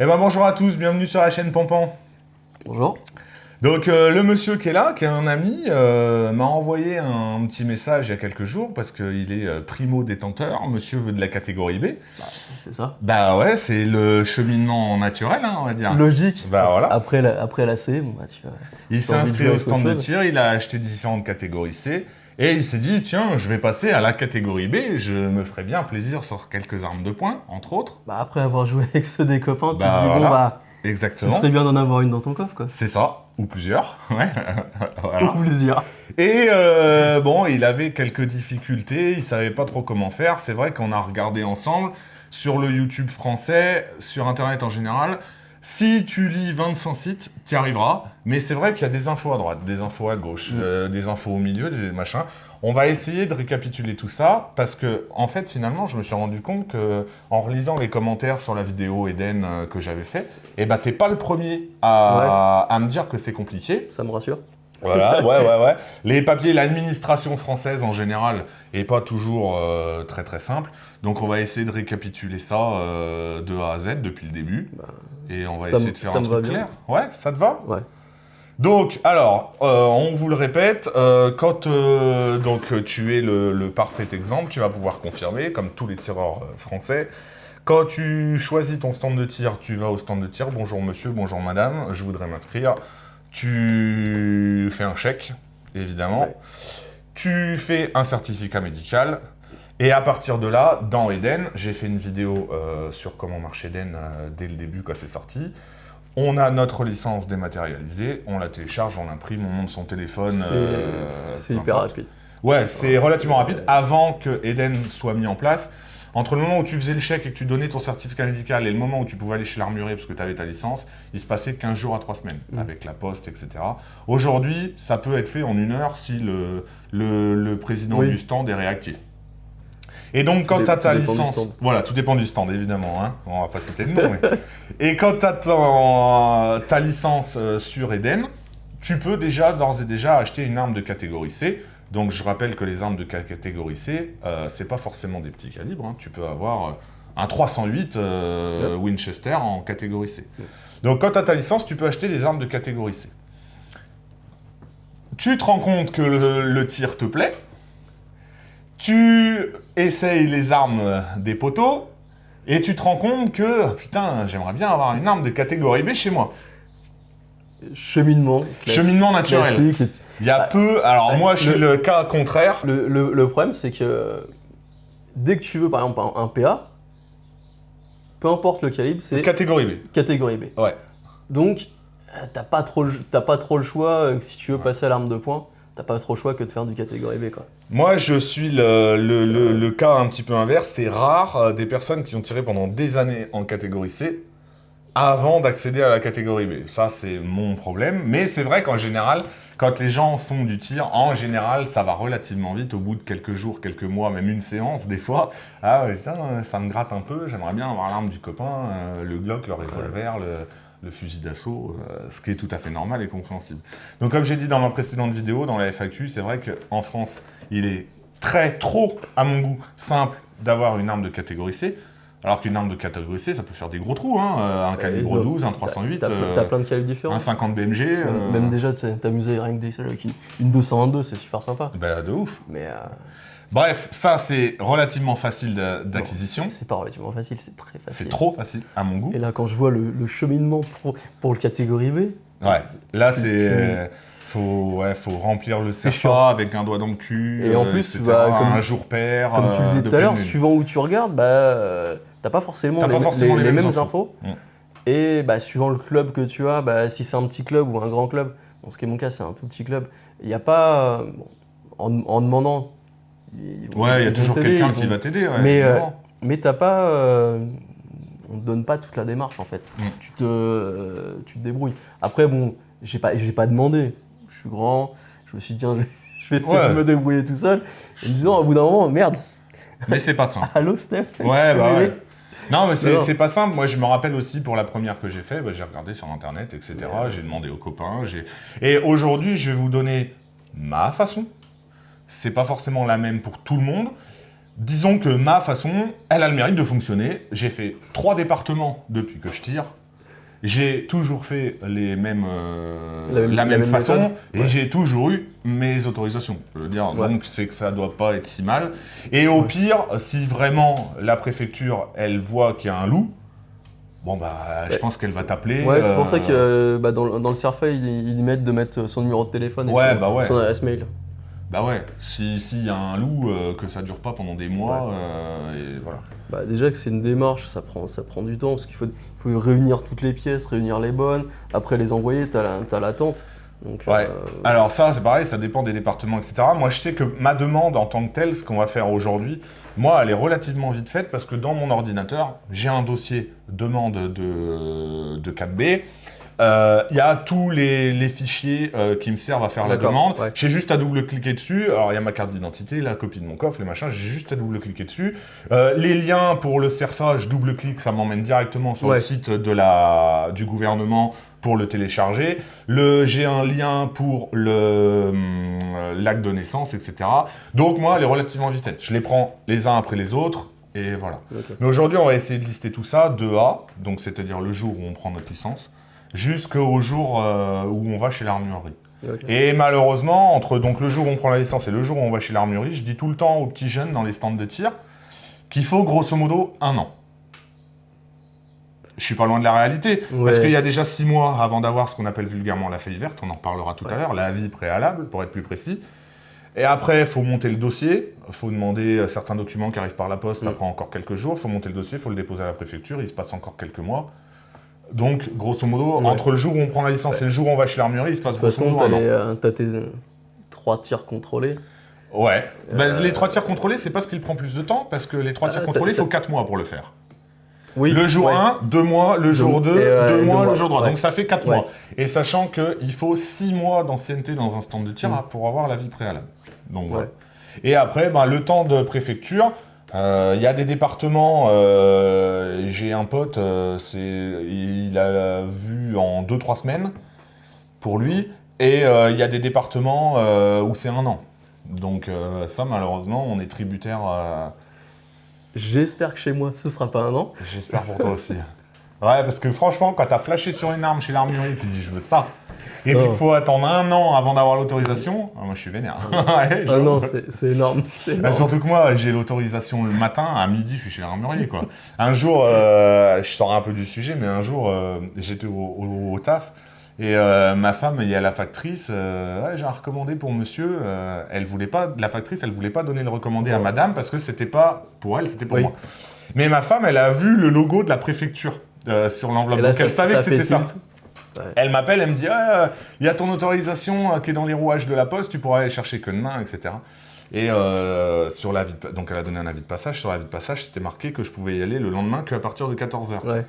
Eh ben bonjour à tous, bienvenue sur la chaîne Pampan. Bonjour. Donc le monsieur qui est là, qui est un ami, m'a envoyé un petit message il y a quelques jours parce qu'il est primo détenteur, monsieur veut de la catégorie B. Bah, c'est ça. Bah ouais, c'est le cheminement naturel, hein, on va dire. Logique. Bah voilà. Après la C, bon bah tu vois. Il s'est envie de inscrit jouer au avec autre stand de chose. tir, il a acheté différentes catégories C et il s'est dit tiens, je vais passer à la catégorie B, je me ferai bien plaisir sur quelques armes de poing, entre autres. Bah après avoir joué avec ceux des copains, tu Bah, te dis voilà. bon bah ce Exactement. serait bien d'en avoir une dans ton coffre quoi. C'est ça, ou plusieurs. Ouais. Voilà. Ou plusieurs. Et bon, il avait quelques difficultés, il savait pas trop comment faire. C'est vrai qu'on a regardé ensemble sur le YouTube français, sur Internet en général. Si tu lis 25 sites, tu y arriveras. Mais c'est vrai qu'il y a des infos à droite, des infos à gauche, des infos au milieu, des machins. On va essayer de récapituler tout ça parce que, en fait, finalement, je me suis rendu compte que, en relisant les commentaires sur la vidéo Eden que j'avais fait, eh ben, t'es pas le premier à me dire que c'est compliqué. Ça me rassure. Voilà, ouais. Les papiers, l'administration française en général est pas toujours très très simple. Donc on va essayer de récapituler ça de A à Z depuis le début. Et on va essayer de faire un truc clair. Ouais, ça te va? Ouais. Donc, alors, on vous le répète, quand donc, tu es le parfait exemple, tu vas pouvoir confirmer, comme tous les tireurs français. Quand tu choisis ton stand de tir, tu vas au stand de tir. Bonjour monsieur, bonjour madame, je voudrais m'inscrire. Tu fais un chèque, évidemment. Ouais. Tu fais un certificat médical. Et à partir de là, dans Eden, j'ai fait une vidéo sur comment marche Eden dès le début quand c'est sorti. On a notre licence dématérialisée, on la télécharge, on l'imprime, on monte son téléphone. C'est peu hyper importe. rapide. Ouais, c'est relativement rapide. Avant que Eden soit mis en place, entre le moment où tu faisais le chèque et que tu donnais ton certificat médical et le moment où tu pouvais aller chez l'armurier parce que tu avais ta licence, il se passait 15 jours à 3 semaines avec la poste, etc. Aujourd'hui, ça peut être fait en 1 heure si le président du stand est réactif. Et donc, quand tu as ta licence... Voilà, tout dépend du stand, évidemment. Hein. On va pas citer le nom. Mais... Et quand tu as ta licence sur Eden, tu peux d'ores et déjà acheter une arme de catégorie C. Donc, je rappelle que les armes de catégorie C, c'est pas forcément des petits calibres. Hein. Tu peux avoir un 308 Winchester en catégorie C. Donc, quand tu as ta licence, tu peux acheter des armes de catégorie C. Tu te rends compte que le tir te plaît. Tu essayes les armes des poteaux et tu te rends compte que, putain, j'aimerais bien avoir une arme de catégorie B chez moi. Cheminement. Cheminement naturel. Classique. Il y a peu... Alors moi, je suis le cas contraire. Le problème, c'est que dès que tu veux, par exemple, un PA, peu importe le calibre, c'est Catégorie B. catégorie B. Ouais. Donc, t'as pas trop le choix, si tu veux passer à l'arme de poing, t'as pas trop le choix que de faire du catégorie B, quoi. Moi, je suis le cas un petit peu inverse. C'est rare des personnes qui ont tiré pendant des années en catégorie C avant d'accéder à la catégorie B. Ça, c'est mon problème. Mais c'est vrai qu'en général, quand les gens font du tir, en général, ça va relativement vite. Au bout de quelques jours, quelques mois, même une séance, des fois, ah ouais, ça me gratte un peu. J'aimerais bien avoir l'arme du copain, le Glock, le revolver, le fusil d'assaut, ce qui est tout à fait normal et compréhensible. Donc comme j'ai dit dans ma précédente vidéo, dans la FAQ, c'est vrai qu'en France, il est trop, à mon goût, simple d'avoir une arme de catégorie C, alors qu'une arme de catégorie C, ça peut faire des gros trous, hein, un calibre 12, un 308, T'as plein de calibres différents. un 50 BMG. Même déjà, t'amuser rien que avec une 222, c'est super sympa. Bah de ouf. Mais Bref, ça c'est relativement facile d'acquisition. c'est pas relativement facile, c'est très facile. C'est trop facile, à mon goût. Et là, quand je vois le cheminement pour le catégorie B... Ouais, là c'est... Faut remplir le CERFA avec un doigt dans le cul, et en plus, etc., un jour pair. Comme tu le disais tout à l'heure, suivant où tu regardes, t'as pas forcément les mêmes infos. Et suivant le club que tu as, si c'est un petit club ou un grand club, ce qui est mon cas, c'est un tout petit club, il n'y a pas... en demandant... il y a toujours quelqu'un qui va t'aider. Mais t'as pas... on te donne pas toute la démarche en fait. Tu te débrouilles. Après bon, j'ai pas demandé. Je suis grand, je me suis dit tiens, je vais essayer de me débrouiller tout seul. Et me disant au bout d'un moment, merde. Mais c'est pas simple. Allô Steph? Ouais. Non, mais c'est pas simple. Moi, je me rappelle aussi pour la première que j'ai fait, j'ai regardé sur Internet, etc. J'ai demandé aux copains. Et aujourd'hui, je vais vous donner ma façon. C'est pas forcément la même pour tout le monde. Disons que ma façon, elle a le mérite de fonctionner. J'ai fait 3 départements depuis que je tire. j'ai toujours fait les mêmes, La même façon méthode. et j'ai toujours eu mes autorisations. Je veux dire, Ouais. donc c'est que ça doit pas être si mal. Et au pire, si vraiment la préfecture, elle voit qu'il y a un loup, bon bah, je pense qu'elle va t'appeler. Ouais, c'est pour ça que dans le CERFA, ils mettent de mettre son numéro de téléphone et Ouais, bah ouais. son adresse mail. Bah ouais, s'il y a un loup, que ça dure pas pendant des mois, et voilà. Bah, déjà que c'est une démarche, ça prend du temps parce qu'il faut réunir toutes les pièces, réunir les bonnes, après les envoyer, t'as l'attente. Donc, Ouais. Alors ça, c'est pareil, ça dépend des départements, etc. Moi, je sais que ma demande en tant que telle, ce qu'on va faire aujourd'hui, moi, elle est relativement vite faite parce que dans mon ordinateur, j'ai un dossier demande de 4B. Il y a tous les fichiers qui me servent à faire la D'accord, demande. ouais. J'ai juste à double-cliquer dessus. Alors, il y a ma carte d'identité, la copie de mon coffre, les machins. J'ai juste à double-cliquer dessus. Les liens pour le CERFA, je double-clique, ça m'emmène directement sur le site du gouvernement pour le télécharger. J'ai un lien pour l'acte de naissance, etc. Donc, moi, elle est relativement vite faite. Je les prends les uns après les autres. Et voilà. Ok. Mais aujourd'hui, on va essayer de lister tout ça de A, donc c'est-à-dire le jour où on prend notre licence, jusqu'au jour où on va chez l'armurerie. Ok. Et malheureusement, entre donc le jour où on prend la licence et le jour où on va chez l'armurerie, je dis tout le temps aux petits jeunes dans les stands de tir qu'il faut grosso modo 1 an. Je suis pas loin de la réalité, parce qu'il y a déjà 6 mois avant d'avoir ce qu'on appelle vulgairement la feuille verte, on en reparlera tout à l'heure, l'avis préalable, pour être plus précis. Et après, il faut monter le dossier, il faut demander certains documents qui arrivent par la poste, ça prend encore quelques jours, il faut monter le dossier, il faut le déposer à la préfecture, il se passe encore quelques mois. Donc, grosso modo, entre le jour où on prend la licence et le jour où on va chez l'armurerie, il se passe grosso modo un an. T'as tes 3 tirs contrôlés. Ouais. Les 3 tirs contrôlés, c'est pas ce qui prend plus de temps, parce que les 3 tirs contrôlés, il faut 4 mois pour le faire. Oui, le jour 1, 2 mois, le jour 2, 2 mois, le jour 3. Ouais. Donc ça fait 4 mois. Et sachant qu'il faut 6 mois d'ancienneté dans un stand de tir pour avoir l'avis préalable. Donc voilà. Et après, le temps de préfecture, il y a des départements, j'ai un pote, il a vu en 2-3 semaines pour lui, et il y a des départements où c'est 1 an. Donc ça, malheureusement, on est tributaire... J'espère que chez moi, ce sera pas 1 an. J'espère pour toi aussi. Ouais, parce que franchement, quand t'as flashé sur une arme chez l'armurerie, tu te dis je veux ça. Et puis il faut attendre 1 an avant d'avoir l'autorisation. Moi, je suis vénère. Ouais, non, c'est énorme. Surtout que moi, j'ai l'autorisation le matin, à midi, je suis chez l'armurier, quoi. Un jour, je sors un peu du sujet, mais un jour, j'étais au taf. Et ma femme, il y a la factrice, j'ai un recommandé pour monsieur. Elle voulait pas, la factrice, elle voulait pas donner le recommandé à madame parce que c'était pas pour elle, c'était pour moi. Mais ma femme, elle a vu le logo de la préfecture sur l'enveloppe, donc elle savait que c'était ça. Ouais. Elle m'appelle, elle me dit il y a ton autorisation qui est dans les rouages de la poste, tu pourras aller chercher que demain, etc. Et sur l'avis donc elle a donné un avis de passage. Sur l'avis de passage, c'était marqué que je pouvais y aller le lendemain qu'à partir de 14h. Ouais.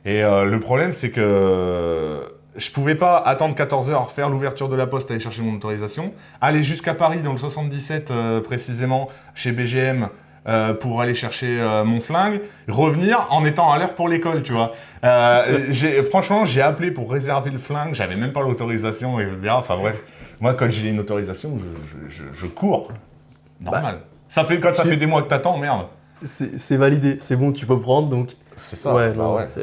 Et le problème, c'est que je pouvais pas attendre 14h, faire l'ouverture de la poste, aller chercher mon autorisation, aller jusqu'à Paris, dans le 77 précisément, chez BGM, pour aller chercher mon flingue, revenir en étant à l'heure pour l'école, tu vois. Franchement, j'ai appelé pour réserver le flingue, j'avais même pas l'autorisation, etc. Enfin bref, moi quand j'ai une autorisation, je cours. Normal. Ça fait quand ça fait des mois que t'attends, merde. C'est validé, c'est bon, tu peux prendre, donc... C'est ça. Ouais, non, c'est...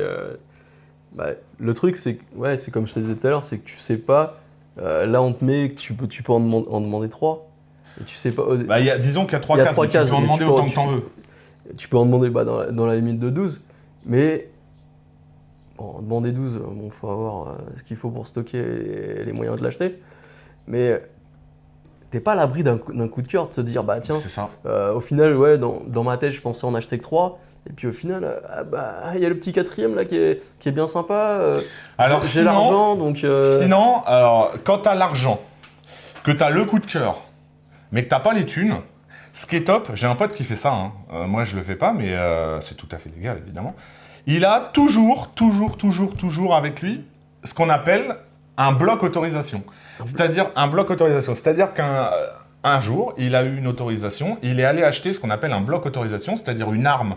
le truc, c'est comme je te disais tout à l'heure, c'est que tu sais pas, là on te met que tu peux en demander 3. Et tu sais pas. Disons qu'il y a 3 cases, mais tu peux en demander autant que t'en veux. Tu peux en demander dans la limite de 12, mais bon, demander 12, bon, faut avoir ce qu'il faut pour stocker et les moyens de l'acheter. Mais t'es pas à l'abri d'un coup de cœur de se dire, bah tiens, au final, ouais, dans ma tête, je pensais en acheter que 3. Et puis au final, il y a le petit 4e là qui est bien sympa. Alors j'ai l'argent, donc. Sinon, quand t'as l'argent, que t'as le coup de cœur, mais que t'as pas les thunes, ce qui est top, j'ai un pote qui fait ça. Moi, je le fais pas, mais c'est tout à fait légal, évidemment. Il a toujours avec lui ce qu'on appelle un bloc autorisation. C'est-à-dire un bloc autorisation. C'est-à-dire qu'un jour, il a eu une autorisation, il est allé acheter ce qu'on appelle un bloc autorisation, c'est-à-dire une arme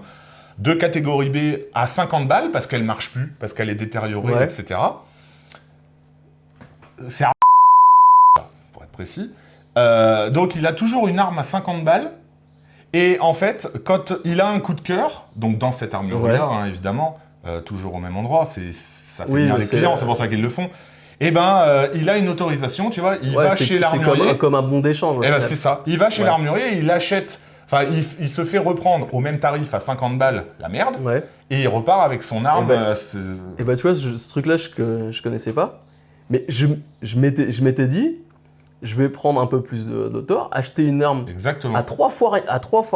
de catégorie B à 50 balles parce qu'elle marche plus, parce qu'elle est détériorée, etc. C'est pour être précis. Donc il a toujours une arme à 50 balles. Et en fait, quand il a un coup de cœur, donc dans cette armurerie-là, évidemment, toujours au même endroit, ça fait Oui, venir mais les clients, c'est pour ça qu'ils le font. Et ben, il a une autorisation, tu vois, il va chez l'armurier. C'est comme un bon d'échange. Et ben, c'est ça, il va chez l'armurier et il achète, enfin, il se fait reprendre au même tarif à 50 balles la merde, et il repart avec son arme. Et bah, tu vois, ce truc-là, je connaissais pas, mais je m'étais dit, je vais prendre un peu plus d'autor, acheter une arme Exactement. à 3 fois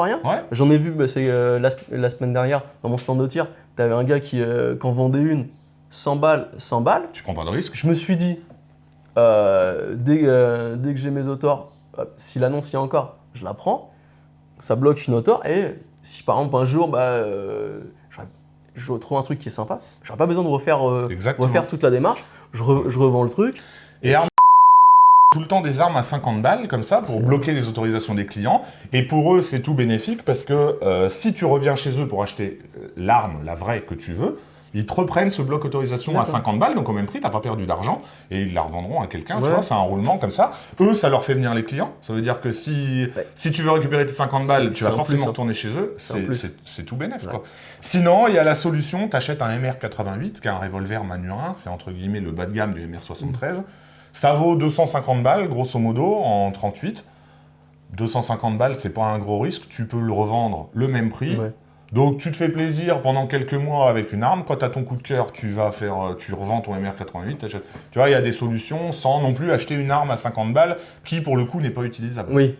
rien. Ouais. J'en ai vu, c'est la semaine dernière, dans mon stand de tir, t'avais un gars qui en vendait une 100 balles. Tu prends pas de risque. Je me suis dit, dès que j'ai mes autors, si l'annonce y a encore, je la prends, ça bloque une autor, et si par exemple un jour, je retrouve un truc qui est sympa, j'aurais pas besoin de refaire toute la démarche, je revends le truc. Et tout le temps des armes à 50 balles comme ça pour bloquer les autorisations des clients, et pour eux c'est tout bénéfique parce que si tu reviens chez eux pour acheter l'arme, la vraie que tu veux, ils te reprennent ce bloc autorisation à 50 balles, donc au même prix, t'as pas perdu d'argent, et ils la revendront à quelqu'un, tu vois, c'est un roulement comme ça. Eux, ça leur fait venir les clients, ça veut dire que si tu veux récupérer tes 50 balles, tu vas forcément retourner chez eux, c'est tout bénéf, quoi. Sinon, il y a la solution, t'achètes un MR88, qui est un revolver Manurin, c'est entre guillemets le bas de gamme du MR73, ça vaut 250 balles, grosso modo, en 38. 250 balles, c'est pas un gros risque, tu peux le revendre le même prix. Donc tu te fais plaisir pendant quelques mois avec une arme, quand tu as ton coup de cœur, tu revends ton MR88, t'achètes. Tu vois, il y a des solutions sans non plus acheter une arme à 50 balles qui pour le coup n'est pas utilisable. Oui.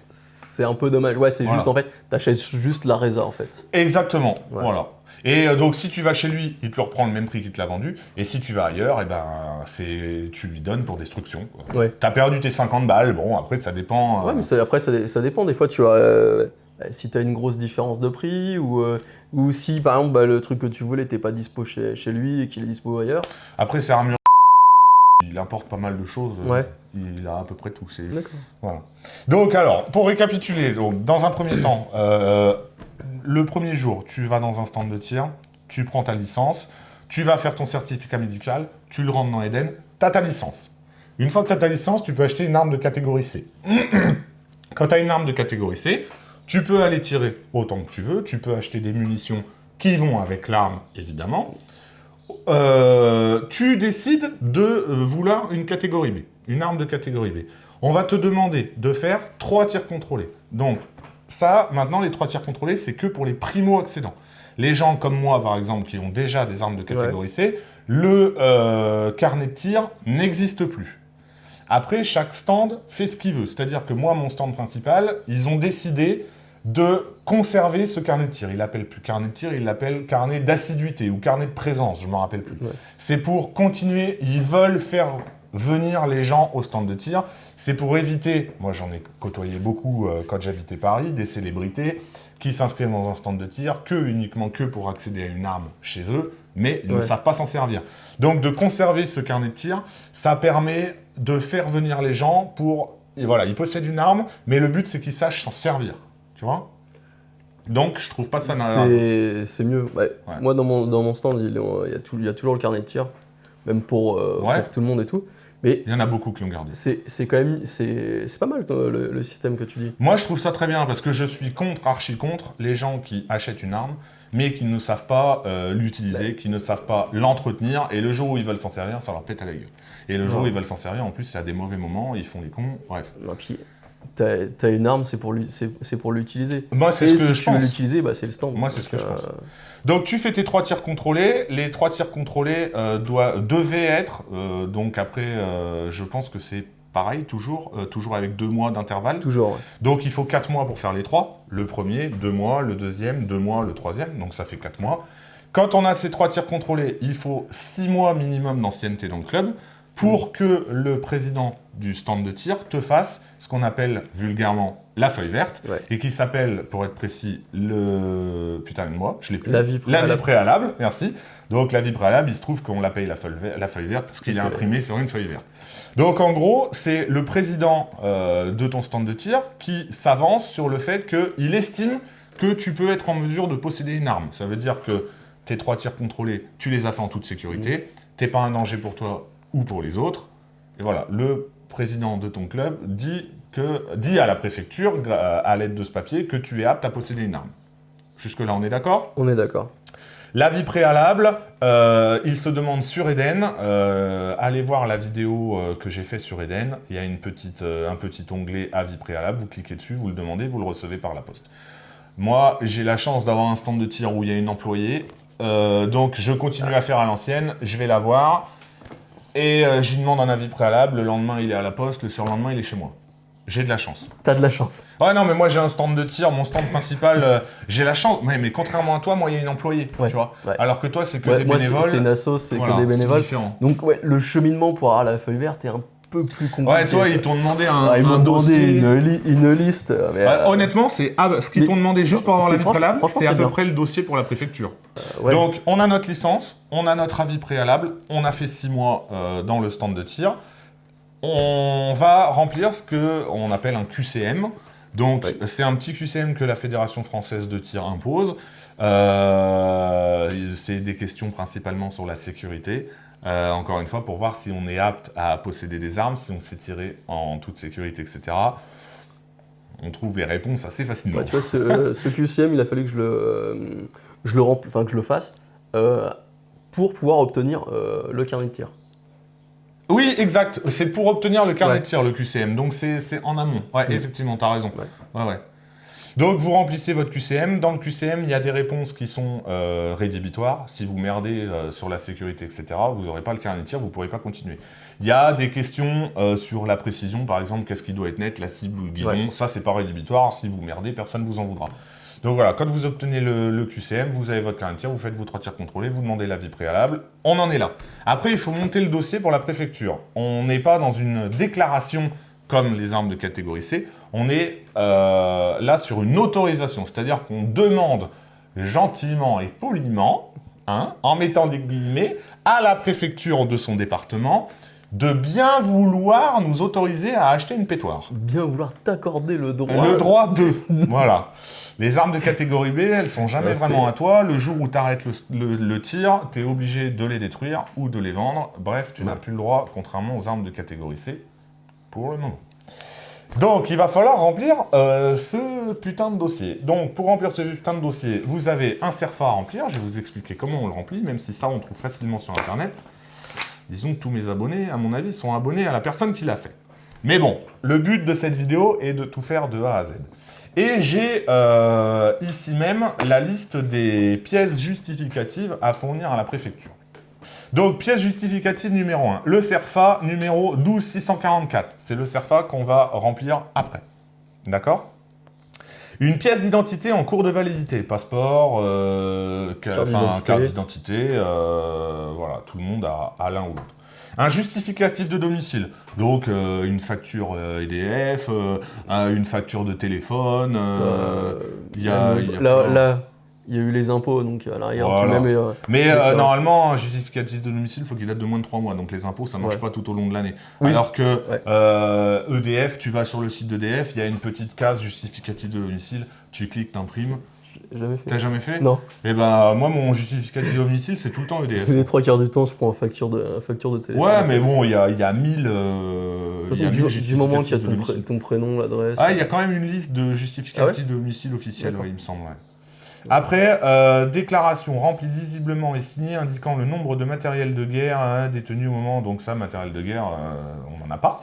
C'est un peu dommage, c'est juste en fait, t'achètes juste la résa en fait. Exactement, voilà. Et donc si tu vas chez lui, il te le reprend le même prix qu'il te l'a vendu, et si tu vas ailleurs, tu lui donnes pour destruction. T'as perdu tes 50 balles, bon après ça dépend. Ouais, mais après ça dépend, des fois tu vois. Si tu as une grosse différence de prix ou si par exemple le truc que tu voulais n'était pas dispo chez lui et qu'il est dispo ailleurs. Après c'est armure, il importe pas mal de choses, il a à peu près tout. D'accord. Voilà. Donc alors, pour récapituler, donc, dans un premier temps, le premier jour, tu vas dans un stand de tir, tu prends ta licence, tu vas faire ton certificat médical, tu le rentres dans Eden, tu as ta licence. Une fois que tu as ta licence, tu peux acheter une arme de catégorie C. Quand tu as une arme de catégorie C, tu peux aller tirer autant que tu veux, tu peux acheter des munitions qui vont avec l'arme, évidemment. Tu décides de vouloir une catégorie B, une arme de catégorie B. On va te demander de faire 3 tirs contrôlés. Donc, ça, maintenant, les 3 tirs contrôlés, c'est que pour les primo-accédants. Les gens comme moi, par exemple, qui ont déjà des armes de catégorie C, le carnet de tir n'existe plus. Après, chaque stand fait ce qu'il veut. C'est-à-dire que moi, mon stand principal, ils ont décidé de conserver ce carnet de tir. Ils l'appellent plus carnet de tir, ils l'appellent carnet d'assiduité ou carnet de présence, je ne me rappelle plus. C'est pour continuer, ils veulent faire venir les gens au stand de tir. C'est pour éviter, moi j'en ai côtoyé beaucoup quand j'habitais Paris, des célébrités qui s'inscrivent dans un stand de tir uniquement pour accéder à une arme chez eux, mais ils ne savent pas s'en servir. Donc de conserver ce carnet de tir, ça permet de faire venir les gens et voilà, ils possèdent une arme, mais le but c'est qu'ils sachent s'en servir. Tu vois ? Donc, je trouve pas ça c'est mieux. Moi, dans mon stand, il y a toujours le carnet de tir, même pour tout le monde et tout. Mais il y en a beaucoup qui l'ont gardé. C'est quand même, c'est pas mal le système que tu dis. Moi, je trouve ça très bien parce que je suis archi contre les gens qui achètent une arme, mais qui ne savent pas l'utiliser, qui ne savent pas l'entretenir, et le jour où ils veulent s'en servir, ça leur pète à la gueule. Et le jour où ils veulent s'en servir, en plus, c'est à des mauvais moments, ils font les cons, bref. Non, puis, t'as une arme, c'est pour l'utiliser. Moi, c'est ce que je pense. Si tu veux l'utiliser, c'est le stand. Moi, c'est ce que je pense. Donc, tu fais tes 3 tirs contrôlés. Les 3 tirs contrôlés devaient être, donc après, je pense que c'est pareil, toujours avec 2 mois d'intervalle. Toujours, Donc, il faut 4 mois pour faire les 3. Le premier, 2 mois, le deuxième, 2 mois, le troisième. Donc, ça fait 4 mois. Quand on a ces 3 tirs contrôlés, il faut 6 mois minimum d'ancienneté dans le club pour que le président du stand de tir te fasse ce qu'on appelle vulgairement la feuille verte, et qui s'appelle, pour être précis, putain de moi, je l'ai plus. La vie préalable, merci. Donc la vie préalable, il se trouve qu'on la paye la feuille verte parce qu'il est imprimé sur une feuille verte. Donc en gros, c'est le président de ton stand de tir qui s'avance sur le fait qu'il estime que tu peux être en mesure de posséder une arme. Ça veut dire que tes 3 tirs contrôlés, tu les as fait en toute sécurité, t'es pas un danger pour toi ou pour les autres. Et voilà, le président de ton club dit à la préfecture, à l'aide de ce papier, que tu es apte à posséder une arme. Jusque-là, on est d'accord ? On est d'accord. L'avis préalable, il se demande sur Eden. Allez voir la vidéo que j'ai fait sur Eden. Il y a un petit onglet avis préalable. Vous cliquez dessus, vous le demandez, vous le recevez par la poste. Moi, j'ai la chance d'avoir un stand de tir où il y a une employée. Donc, je continue à faire à l'ancienne. Je vais la voir. Et je lui demande un avis préalable. Le lendemain, il est à la poste. Le surlendemain, il est chez moi. J'ai de la chance. T'as de la chance. Ouais, non, mais moi, j'ai un stand de tir. Mon stand principal, j'ai la chance. Mais contrairement à toi, moi, il y a une employée. Ouais, Tu vois. ouais. Alors que toi, c'est que Ouais, des moi, bénévoles. c'est une asso, c'est Voilà, que des bénévoles. c'est différent. Donc, ouais, le cheminement pour avoir la feuille verte est un peu plus compliqué. Ouais, toi, ils t'ont demandé ils m'ont un demandé dossier. une liste. Mais, Honnêtement, ce qu'ils t'ont demandé juste pour avoir c'est l'avis préalable, franchement, c'est à c'est peu bien. près le dossier pour la préfecture. ouais. Donc, on a notre licence, on a notre avis préalable, on a fait 6 mois dans le stand de tir. On va remplir ce qu'on appelle un QCM. Donc, c'est un petit QCM que la Fédération française de tir impose. C'est des questions principalement sur la sécurité. Encore une fois, pour voir si on est apte à posséder des armes, si on sait tirer en toute sécurité, etc. On trouve les réponses assez facilement. Ouais, tu vois, ce QCM, il a fallu que je le fasse pour pouvoir obtenir le carnet de tir. Oui, exact. C'est pour obtenir le carnet Ouais. de tir, le QCM. Donc, c'est en amont. Ouais, effectivement, tu as raison. Ouais. Ouais. Donc, vous remplissez votre QCM. Dans le QCM, il y a des réponses qui sont rédhibitoires. Si vous merdez sur la sécurité, etc., vous n'aurez pas le carnet de tir, vous ne pourrez pas continuer. Il y a des questions sur la précision, par exemple, qu'est-ce qui doit être net, la cible ou le guidon. Ouais. Ça, c'est pas rédhibitoire. Si vous merdez, personne ne vous en voudra. Donc voilà, quand vous obtenez le QCM, vous avez votre carnet de tir, vous faites vos 3 tirs contrôlés, vous demandez l'avis préalable, on en est là. Après, il faut monter le dossier pour la préfecture. On n'est pas dans une déclaration comme les armes de catégorie C, on est là sur une autorisation, c'est-à-dire qu'on demande gentiment et poliment, en mettant des guillemets, à la préfecture de son département de bien vouloir nous autoriser à acheter une pétoire. Bien vouloir t'accorder le droit. Le droit de. Voilà. Les armes de catégorie B, elles sont jamais vraiment à toi. Le jour où tu arrêtes le tir, tu es obligé de les détruire ou de les vendre. Bref, tu n'as plus le droit, contrairement aux armes de catégorie C, pour le moment. Donc, il va falloir remplir ce putain de dossier. Donc, pour remplir ce putain de dossier, vous avez un CERFA à remplir. Je vais vous expliquer comment on le remplit, même si ça, on trouve facilement sur Internet. Disons que tous mes abonnés, à mon avis, sont abonnés à la personne qui l'a fait. Mais bon, le but de cette vidéo est de tout faire de A à Z. Et j'ai ici même la liste des pièces justificatives à fournir à la préfecture. Donc, pièce justificative numéro 1, le CERFA numéro 12644. C'est le CERFA qu'on va remplir après. D'accord ? Une pièce d'identité en cours de validité, passeport, carte d'identité, voilà, tout le monde a l'un ou l'autre. Un justificatif de domicile, donc une facture EDF, une facture de téléphone, Là, il y a eu les impôts, donc à l'arrière, voilà. tu mets... Mais normalement, un justificatif de domicile, il faut qu'il date de moins de 3 mois, donc les impôts, ça ne marche pas tout au long de l'année. Oui. Alors que EDF, tu vas sur le site d'EDF, il y a une petite case justificatif de domicile, tu cliques, t'imprimes. Jamais fait. T'as jamais fait ? Non. Eh ben, moi, mon justificatif de domicile, c'est tout le temps EDF. Les 3 quarts du temps, je prends une facture de téléphone. Ouais, mais bon, il y a 1000 De toute façon, du moment qu'il y a ton prénom, l'adresse... Ah, il y a quand même une liste de justificatifs de domicile officiels, il me semble, ouais. Après, déclaration remplie visiblement et signée indiquant le nombre de matériel de guerre détenu au moment. Donc ça, matériel de guerre, on n'en a pas.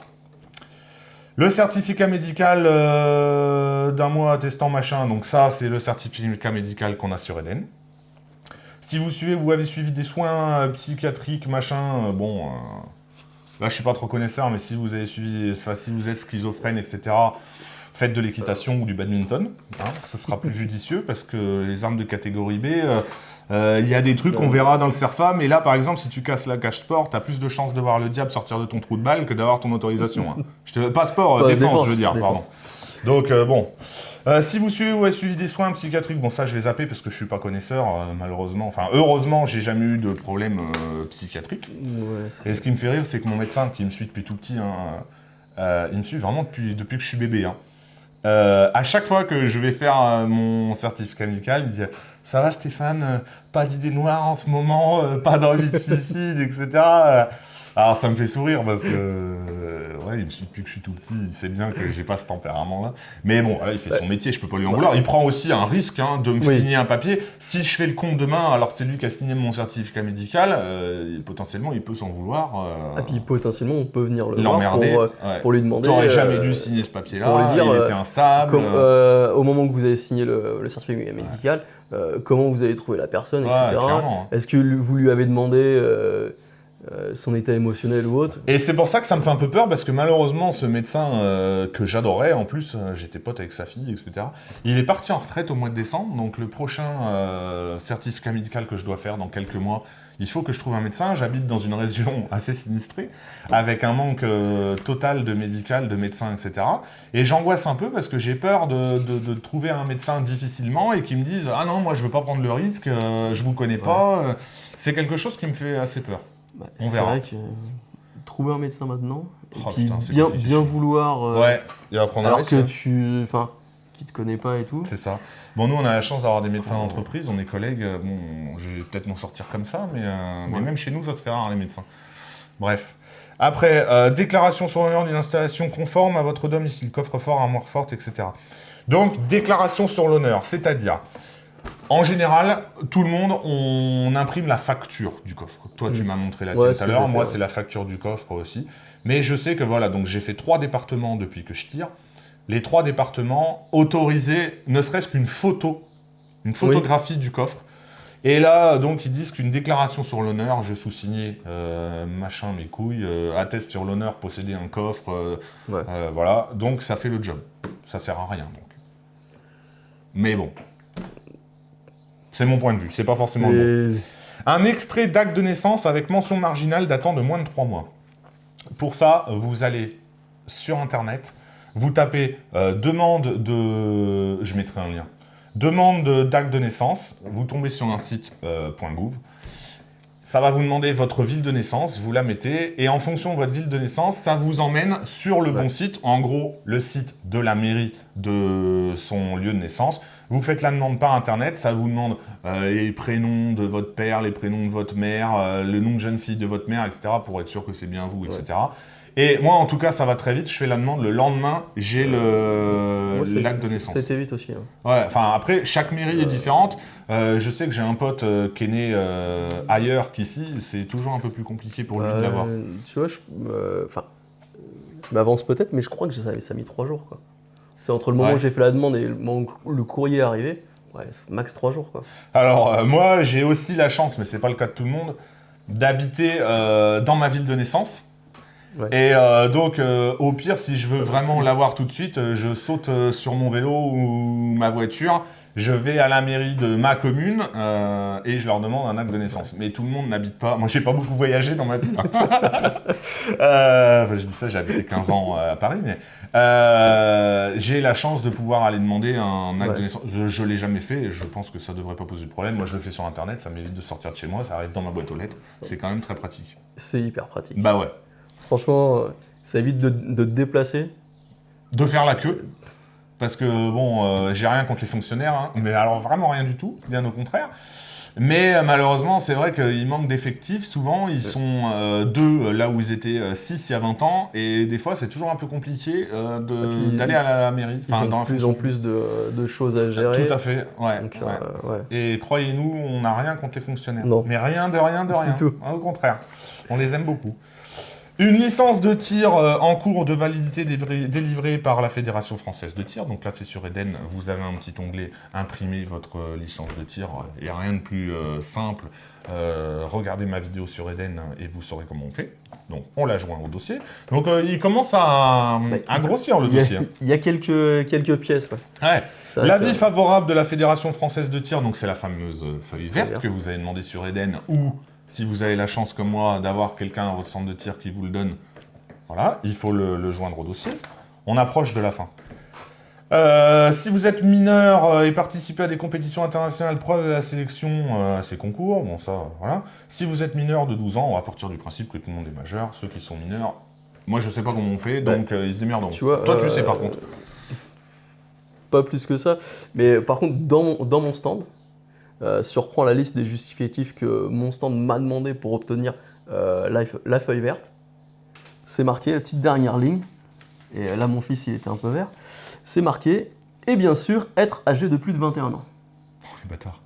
Le certificat médical d'un mois attestant machin. Donc ça, c'est le certificat médical qu'on a sur Eden. Si vous avez suivi des soins psychiatriques, machin, bon... là, je suis pas trop connaisseur, mais si vous avez suivi... si vous êtes schizophrène, etc., faites de l'équitation ou du badminton, ce sera plus judicieux parce que les armes de catégorie B, il y a des trucs qu'on verra dans le CERFA, mais là par exemple si tu casses la cage sport, tu as plus de chances de voir le diable sortir de ton trou de balle que d'avoir ton autorisation. Pas sport, défense je veux dire, pardon. Donc bon, si vous suivez ou avez suivi des soins psychiatriques, bon ça je vais zapper parce que je suis pas connaisseur malheureusement, enfin heureusement j'ai jamais eu de problème psychiatrique. Ouais, et ce qui me fait rire c'est que mon médecin qui me suit depuis tout petit, il me suit vraiment depuis que je suis bébé. À chaque fois que je vais faire mon certificat médical, il dit « Ça va Stéphane, pas d'idées noires en ce moment, pas d'envie de suicide, etc. » Alors ça me fait sourire parce que vrai, il me suit depuis que je suis tout petit, il sait bien que j'ai pas ce tempérament-là. Mais bon, voilà, il fait son métier, je peux pas lui en vouloir. Il prend aussi un risque de me signer un papier. Si je fais le compte demain, alors que c'est lui qui a signé mon certificat médical, potentiellement, il peut s'en vouloir. Et puis potentiellement, on peut venir le l'emmerder, voir pour lui demander... T'aurais jamais dû signer ce papier-là, pour lui dire, il était instable. Au moment que vous avez signé le certificat médical, comment vous avez trouvé la personne, etc. Clairement. Est-ce que vous lui avez demandé son état émotionnel ou autre? Et c'est pour ça que ça me fait un peu peur, parce que malheureusement, ce médecin que j'adorais, en plus, j'étais pote avec sa fille, etc., il est parti en retraite au mois de décembre, donc le prochain certificat médical que je dois faire dans quelques mois, il faut que je trouve un médecin. J'habite dans une région assez sinistrée, avec un manque total de médical, de médecins, etc. Et j'angoisse un peu parce que j'ai peur de trouver un médecin difficilement et qu'ils me disent « Ah non, moi je veux pas prendre le risque, je vous connais pas. » C'est quelque chose qui me fait assez peur. On verra. C'est vrai que trouver un médecin maintenant, Oh, et puis putain, bien vouloir... et apprendre un alors risque, que qui te connaît pas et tout. C'est ça. Bon, nous, on a la chance d'avoir des médecins d'entreprise, on est collègues. Bon, je vais peut-être m'en sortir comme ça, mais même chez nous, ça se fait rare, les médecins. Bref. Après, déclaration sur l'honneur d'une installation conforme à votre domicile, coffre-fort, armoire forte, etc. Donc, déclaration sur l'honneur, c'est-à-dire, en général, tout le monde, on imprime la facture du coffre. Toi, tu m'as montré la tienne tout à l'heure. Moi, c'est la facture du coffre aussi. Mais je sais que voilà, donc j'ai fait 3 départements depuis que je tire. Les 3 départements autorisaient ne serait-ce qu'une photo, une photographie du coffre. Et là, donc, ils disent qu'une déclaration sur l'honneur, je sous-signais, machin, mes couilles, atteste sur l'honneur, posséder un coffre, voilà. Donc, ça fait le job. Ça sert à rien, donc. Mais bon. C'est mon point de vue, c'est pas forcément le bon. Un extrait d'acte de naissance avec mention marginale datant de moins de 3 mois. Pour ça, vous allez sur Internet, vous tapez demande de... Je mettrai un lien. Demande d'acte de naissance. Vous tombez sur un site .gouv. Ça va vous demander votre ville de naissance. Vous la mettez. Et en fonction de votre ville de naissance, ça vous emmène sur le bon site. En gros, le site de la mairie de son lieu de naissance. Vous faites la demande par Internet. Ça vous demande les prénoms de votre père, les prénoms de votre mère, le nom de jeune fille de votre mère, etc. pour être sûr que c'est bien vous, etc. Et moi, en tout cas, ça va très vite. Je fais la demande. Le lendemain, j'ai l'acte de naissance. C'était vite aussi. Ouais, enfin, après, chaque mairie est différente. Je sais que j'ai un pote qui est né ailleurs qu'ici. C'est toujours un peu plus compliqué pour lui de l'avoir. Tu vois, je m'avance peut-être, mais je crois que ça a mis 3 jours, quoi. C'est entre le moment où j'ai fait la demande et le moment où le courrier est arrivé, max 3 jours, quoi. Alors, moi, j'ai aussi la chance, mais c'est pas le cas de tout le monde, d'habiter dans ma ville de naissance. Et donc, au pire, si je veux vraiment l'avoir tout de suite, je saute sur mon vélo ou ma voiture, je vais à la mairie de ma commune et je leur demande un acte de naissance. Mais tout le monde n'habite pas. Moi, j'ai pas beaucoup voyagé dans ma vie. Je dis ça, j'ai habité 15 ans à Paris, mais j'ai la chance de pouvoir aller demander un acte de naissance. Je l'ai jamais fait et je pense que ça devrait pas poser de problème. Moi, je le fais sur Internet, ça m'évite de sortir de chez moi, ça arrive dans ma boîte aux lettres. C'est quand même très pratique. C'est hyper pratique. Bah ouais. Franchement, ça évite de te déplacer. De faire la queue. Parce que, bon, j'ai rien contre les fonctionnaires, hein, mais alors vraiment rien du tout, bien au contraire. Mais malheureusement, c'est vrai qu'il manque d'effectifs. Souvent, ils sont 2 là où ils étaient 6 il y a 20 ans. Et des fois, c'est toujours un peu compliqué d'aller à la mairie. Ils ont de plus en plus de choses à gérer. Tout à fait, ouais. Donc, Et croyez-nous, on n'a rien contre les fonctionnaires. Non. Mais rien de rien de rien. Du tout. Au contraire, on les aime beaucoup. Une licence de tir en cours de validité délivrée par la Fédération française de tir. Donc là, c'est sur Eden, vous avez un petit onglet « Imprimer votre licence de tir ». Il n'y a rien de plus simple. Regardez ma vidéo sur Eden et vous saurez comment on fait. Donc, on la joint au dossier. Donc, il commence à grossir le dossier. Il y a quelques pièces. Ouais. L'avis favorable de la Fédération française de tir, donc c'est la fameuse feuille verte que vous avez demandé sur Eden, ou si vous avez la chance comme moi d'avoir quelqu'un à votre centre de tir qui vous le donne, voilà, il faut le joindre au dossier. On approche de la fin. Si vous êtes mineur et participez à des compétitions internationales, preuve de la sélection à ces concours, bon ça, voilà. Si vous êtes mineur de 12 ans, on va partir du principe que tout le monde est majeur. Ceux qui sont mineurs, moi je sais pas comment on fait, donc ils se démerdent. Tu vois, toi tu sais par contre. Pas plus que ça, mais par contre dans mon stand, si on reprend la liste des justificatifs que mon stand m'a demandé pour obtenir la feuille verte, c'est marqué, la petite dernière ligne, et là mon fils il était un peu vert, c'est marqué, et bien sûr, être âgé de plus de 21 ans. Oh, les bâtards.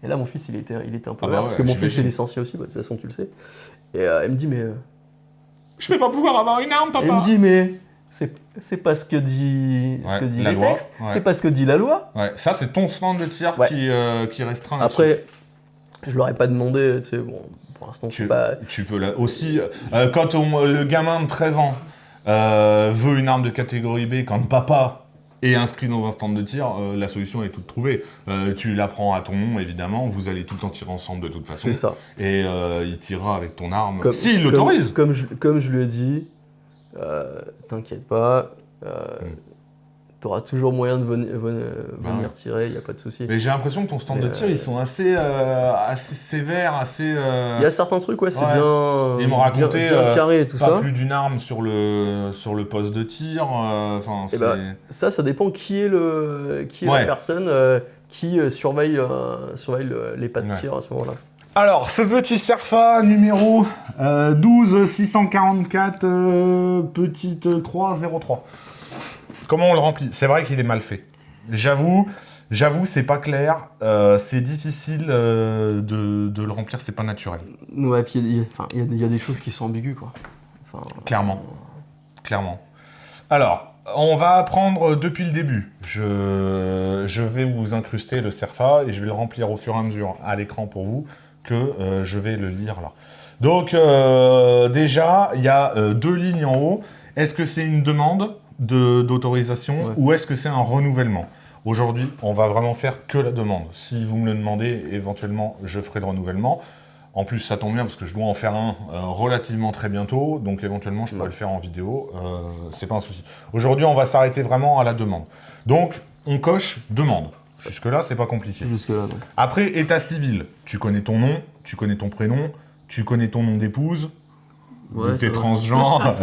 Et là mon fils il était un peu Ah vert, bah parce ouais, que mon fils j'imagine. est licencié aussi, bah, de toute façon tu le sais. Et il me dit, mais... Je vais pas pouvoir avoir une arme, Et papa. il me dit, mais c'est pas ce que dit, Ouais, dit la les loi, textes, ouais. c'est pas ce que dit la loi. Ouais, ça, c'est ton stand de tir Ouais. qui restreint là-dessus. Après, je leur ai pas demandé, tu sais, bon, pour l'instant, je sais pas... Tu peux là aussi. Quand le gamin de 13 ans veut une arme de catégorie B, quand papa est inscrit dans un stand de tir, la solution est toute trouvée. Tu la prends à ton nom, évidemment. Vous allez tout le temps tirer ensemble de toute façon. C'est ça. Et il tirera avec ton arme. Comme- S'il l'autorise. Comme je lui ai dit, t'inquiète pas, t'auras toujours moyen de venir ouais. tirer, il a pas de souci. Mais j'ai l'impression que ton stand Mais, de tir, ils sont assez sévères, assez. Il y a certains trucs, ouais, c'est ouais. bien, Ils m'ont raconté bien carré et tout pas ça. plus d'une arme sur le poste de tir. Enfin, Et c'est. Ça dépend qui est Ouais. la personne qui surveille les pas de Ouais. tir à ce moment-là. Alors, ce petit Cerfa numéro 12644 petite croix 03. Comment on le remplit? C'est vrai qu'il est mal fait. J'avoue, c'est pas clair. C'est difficile de le remplir, c'est pas naturel. Ouais, puis il y a des choses qui sont ambiguës, quoi. Enfin, Clairement. Alors, on va apprendre depuis le début. Je vais vous incruster le Cerfa et je vais le remplir au fur et à mesure à l'écran pour vous que je vais le lire là. Donc, déjà, il y a 2 lignes en haut. Est-ce que c'est une demande d'autorisation ou est-ce que c'est un renouvellement? Aujourd'hui, on va vraiment faire que la demande. Si vous me le demandez, éventuellement, je ferai le renouvellement. En plus, ça tombe bien parce que je dois en faire un relativement très bientôt, donc éventuellement, je pourrais le faire en vidéo. C'est pas un souci. Aujourd'hui, on va s'arrêter vraiment à la demande. Donc, on coche demande. Jusque-là, c'est pas compliqué. jusque-là, non. Après, état civil. Tu connais ton nom, tu connais ton prénom, tu connais ton nom d'épouse, Ouais, t'es ça va. transgenre,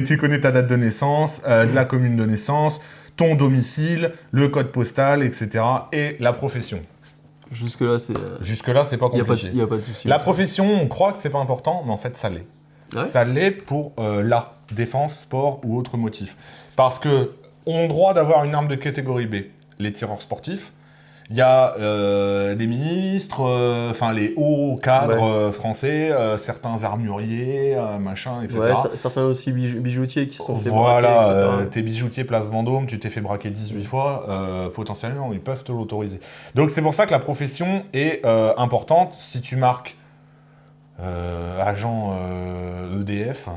tu connais ta date de naissance, la commune de naissance, ton domicile, le code postal, etc. et la profession. Jusque-là, c'est... Jusque-là, c'est pas Il compliqué. n'y a pas de souci. La profession, on croit que c'est pas important, mais en fait, ça l'est. Ouais. Ça l'est pour la défense, sport ou autre motif. Parce que ont droit d'avoir une arme de catégorie B, les tireurs sportifs. Il y a des ministres, enfin les hauts cadres français, certains armuriers, machin, etc. Ouais, certains aussi bijoutiers qui se sont fait Voilà, braquer, etc. t'es bijoutier place Vendôme, tu t'es fait braquer 18 fois, potentiellement ils peuvent te l'autoriser. Donc c'est pour ça que la profession est importante. Si tu marques agent EDF,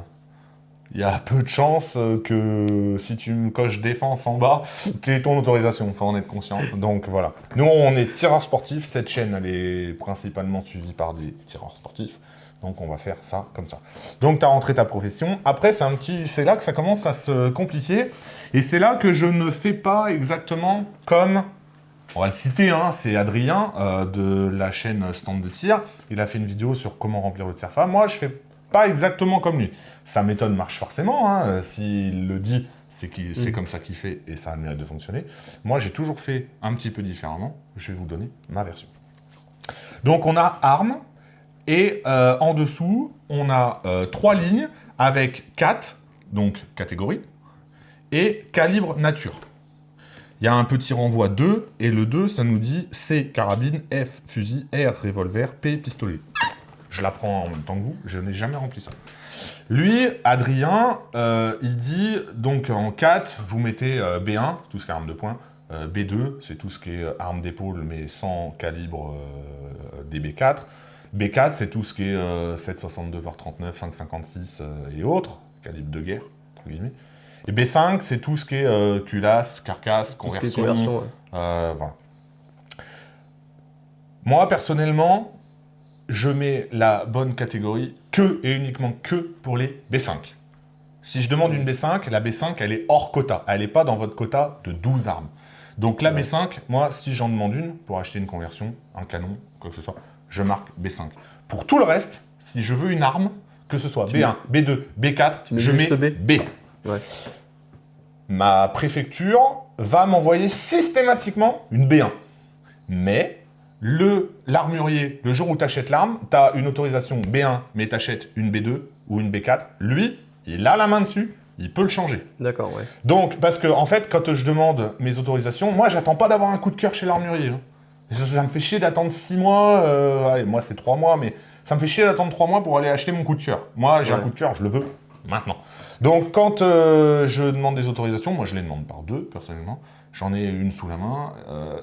il y a peu de chances que si tu me coches défense en bas, t'aies ton autorisation, faut en être conscient. Donc voilà. Nous on est tireurs sportifs, cette chaîne elle est principalement suivie par des tireurs sportifs. Donc on va faire ça comme ça. Donc tu as rentré ta profession. Après c'est là que ça commence à se compliquer. Et c'est là que je ne fais pas exactement comme, on va le citer, hein, c'est Adrien de la chaîne Stand de Tir. Il a fait une vidéo sur comment remplir le Cerfa. Moi je fais pas exactement comme lui. Sa méthode marche forcément. Hein. S'il le dit, c'est comme ça qu'il fait et ça a le mérite de fonctionner. Moi j'ai toujours fait un petit peu différemment. Je vais vous donner ma version. Donc on a arme. Et en dessous, on a 3 lignes avec 4, donc catégorie, et calibre nature. Il y a un petit renvoi 2, et le 2, ça nous dit C, carabine, F, fusil, R, revolver, P, pistolet. Je l'apprends en même temps que vous, je n'ai jamais rempli ça. Lui, Adrien, il dit, donc en 4, vous mettez B1, tout ce qui est arme de poing, B2, c'est tout ce qui est arme d'épaule, mais sans calibre des B4, B4, c'est tout ce qui est 7,62 par 39, 5,56 et autres, calibre de guerre, entre guillemets. Et B5, c'est tout ce qui est culasse, carcasse, Tout ce qui est conversion. conversion, ouais. Voilà. Moi, personnellement, je mets la bonne catégorie que et uniquement que pour les B5. Si je demande une B5, la B5, elle est hors quota. Elle n'est pas dans votre quota de 12 armes. Donc la B5, moi, si j'en demande une pour acheter une conversion, un canon, quoi que ce soit, je marque B5. Pour tout le reste, si je veux une arme, que ce soit B1, B2, B4, je mets B. Ouais. Ma préfecture va m'envoyer systématiquement une B1. Mais l'armurier, le jour où tu achètes l'arme, tu as une autorisation B1, mais tu achètes une B2 ou une B4. Lui, il a la main dessus, il peut le changer. D'accord, ouais. Donc, parce que, en fait, quand je demande mes autorisations, moi, j'attends pas d'avoir un coup de cœur chez l'armurier. Hein. Ça me fait chier d'attendre 6 mois. Allez, moi, c'est 3 mois, mais ça me fait chier d'attendre 3 mois pour aller acheter mon coup de cœur. Moi, j'ai un coup de cœur, je le veux maintenant. Donc, quand je demande des autorisations, moi, je les demande par 2, personnellement. J'en ai une sous la main.